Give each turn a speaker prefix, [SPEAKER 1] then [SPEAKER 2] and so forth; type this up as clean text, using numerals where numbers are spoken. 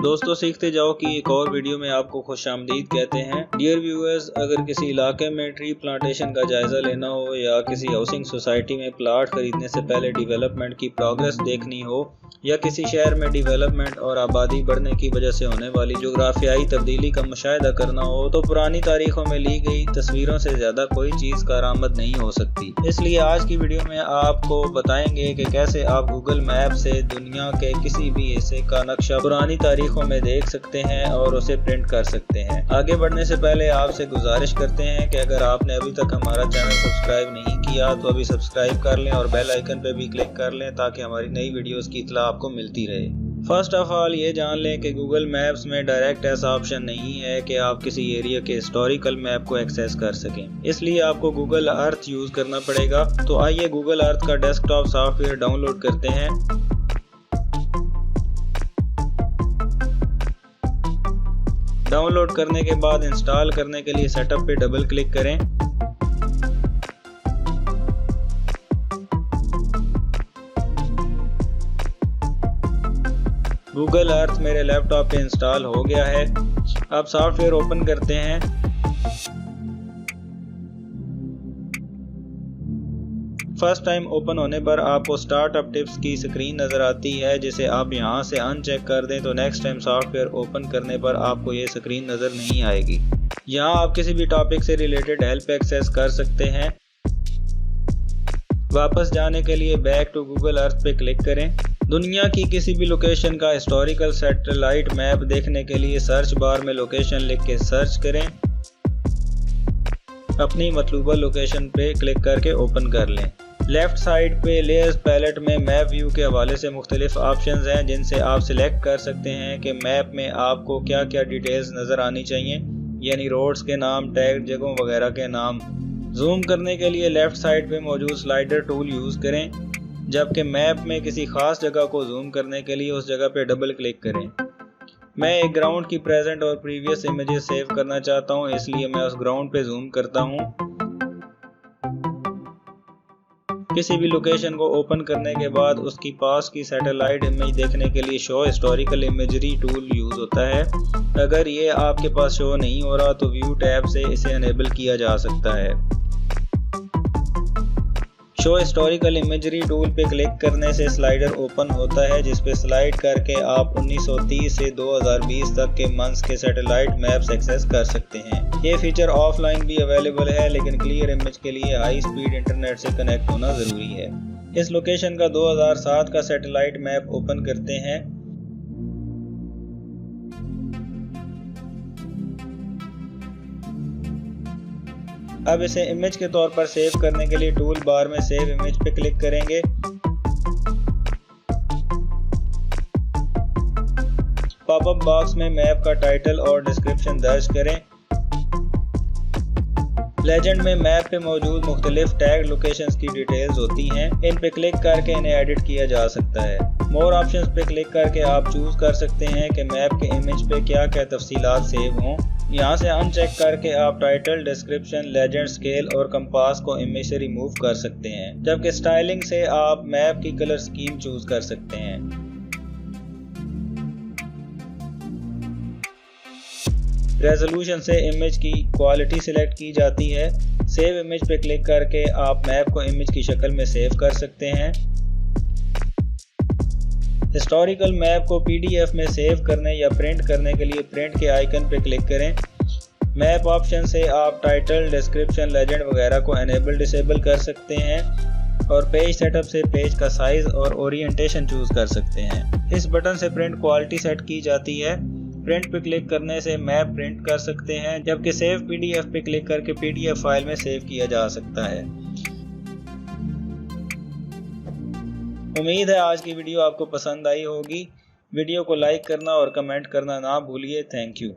[SPEAKER 1] दोस्तों, सीखते जाओ की एक और वीडियो में आपको खुशामदीद कहते हैं। डियर व्यूअर्स, अगर किसी इलाके में ट्री प्लांटेशन का जायजा लेना हो या किसी हाउसिंग सोसाइटी में प्लाट खरीदने से पहले डेवलपमेंट की प्रोग्रेस देखनी हो या किसी शहर में डेवलपमेंट और आबादी बढ़ने की वजह से होने वाली जोग्राफियाई तब्दीली का मुशाहिदा करना हो तो पुरानी तारीखों में ली गई तस्वीरों से ज्यादा कोई चीज कारआमद नहीं हो सकती। इसलिए आज की वीडियो में आपको बताएंगे कि कैसे आप गूगल मैप से दुनिया के किसी भी हिस्से का नक्शा पुरानी तारीखों में देख सकते हैं और उसे प्रिंट कर सकते हैं। आगे बढ़ने से पहले आपसे गुजारिश करते हैं कि अगर आपने अभी तक हमारा चैनल सब्सक्राइब नहीं किया तो अभी सब्सक्राइब कर लें और बेल आइकन पे भी क्लिक कर लें ताकि हमारी नई वीडियोस की इत्तला आपको मिलती रहे। फर्स्ट ऑफ ऑल ये जान लें कि गूगल मैप्स में डायरेक्ट ऐसा ऑप्शन नहीं है कि आप किसी एरिया के हिस्टोरिकल मैप को एक्सेस कर सकें, इसलिए आपको गूगल अर्थ यूज करना पड़ेगा। तो आइए गूगल अर्थ का डेस्कटॉप सॉफ्टवेयर डाउनलोड करते हैं। डाउनलोड करने के बाद इंस्टॉल करने के लिए सेटअप पे डबल क्लिक करें। गूगल अर्थ मेरे लैपटॉप पे इंस्टॉल हो गया है। अब सॉफ्टवेयर ओपन करते हैं। फर्स्ट टाइम ओपन होने पर आपको स्टार्टअप टिप्स की स्क्रीन नजर आती है, जिसे आप यहां से अनचेक कर दें तो नेक्स्ट टाइम सॉफ्टवेयर ओपन करने पर आपको ये स्क्रीन नजर नहीं आएगी। यहां आप किसी भी टॉपिक से रिलेटेड हेल्प एक्सेस कर सकते हैं। वापस जाने के लिए बैक टू गूगल अर्थ पे क्लिक करें। दुनिया की किसी भी लोकेशन का हिस्टोरिकल सैटेलाइट मैप देखने के लिए सर्च बार में लोकेशन लिख के सर्च करें। अपनी मतलूबा लोकेशन पे क्लिक करके ओपन कर लें। लेफ्ट साइड पे लेयर्स पैलेट में मैप व्यू के हवाले से मुख्तलिफ ऑप्शंस हैं, जिनसे आप सिलेक्ट कर सकते हैं कि मैप में आपको क्या क्या डिटेल्स नज़र आनी चाहिए, यानी रोड्स के नाम, टैग जगहों वगैरह के नाम। जूम करने के लिए लेफ्ट साइड पे मौजूद स्लाइडर टूल यूज़ करें, जबकि मैप में किसी खास जगह को जूम करने के लिए उस जगह पे डबल क्लिक करें। मैं एक ग्राउंड की प्रेजेंट और प्रीवियस इमेजेस सेव करना चाहता हूं, इसलिए मैं उस ग्राउंड पे जूम करता हूं। किसी भी लोकेशन को ओपन करने के बाद उसकी पास की सैटेलाइट इमेज देखने के लिए show historical imagery tool use होता है। अगर ये आपके पास शो नहीं हो रहा तो व्यू टैब से इसे अनेबल किया जा सकता है। शो हिस्टोरिकल इमेजरी टूल पे क्लिक करने से स्लाइडर ओपन होता है, जिस पे स्लाइड करके आप 1930 से 2020 तक के मंथ्स के सैटेलाइट मैप्स एक्सेस कर सकते हैं। ये फीचर ऑफलाइन भी अवेलेबल है, लेकिन क्लियर इमेज के लिए हाई स्पीड इंटरनेट से कनेक्ट होना जरूरी है। इस लोकेशन का 2007 का सैटेलाइट मैप ओपन करते हैं। अब इसे इमेज के तौर पर सेव करने के लिए टूल बार में सेव इमेज पे क्लिक करेंगे। पॉपअप बॉक्स में मैप का टाइटल और डिस्क्रिप्शन दर्ज करें। लेजेंड में मैप पे मौजूद मुख्तलिफ टैग लोकेशंस की डिटेल्स होती हैं। इन पे क्लिक करके इन्हें एडिट किया जा सकता है। मोर ऑप्शंस पे क्लिक करके आप चूज कर सकते हैं कि मैप के इमेज पे क्या क्या तफसीलात सेव हों। यहाँ से अनचेक करके आप टाइटल, डिस्क्रिप्शन, लेजेंड, स्केल और कंपास को इमेज से रिमूव कर सकते हैं, जबकि स्टाइलिंग से आप मैप की कलर स्कीम चूज कर सकते हैं। रेजोल्यूशन से इमेज की क्वालिटी सिलेक्ट की जाती है। सेव इमेज पे क्लिक करके आप मैप को इमेज की शक्ल में सेव कर सकते हैं। हिस्टोरिकल मैप को पीडीएफ में सेव करने या प्रिंट करने के लिए प्रिंट के आइकन पे क्लिक करें। मैप ऑप्शन से आप टाइटल, डिस्क्रिप्शन, लेजेंड वगैरह को एनेबल डिसेबल कर सकते हैं और पेज सेटअप से पेज का साइज और ओरिएंटेशन चूज कर सकते हैं। इस बटन से प्रिंट क्वालिटी सेट की जाती है। प्रिंट पे क्लिक करने से मैप प्रिंट कर सकते हैं, जबकि सेव पीडीएफ पे क्लिक करके पीडीएफ फाइल में सेव किया जा सकता है। उम्मीद है आज की वीडियो आपको पसंद आई होगी। वीडियो को लाइक करना और कमेंट करना ना भूलिए। Thank you.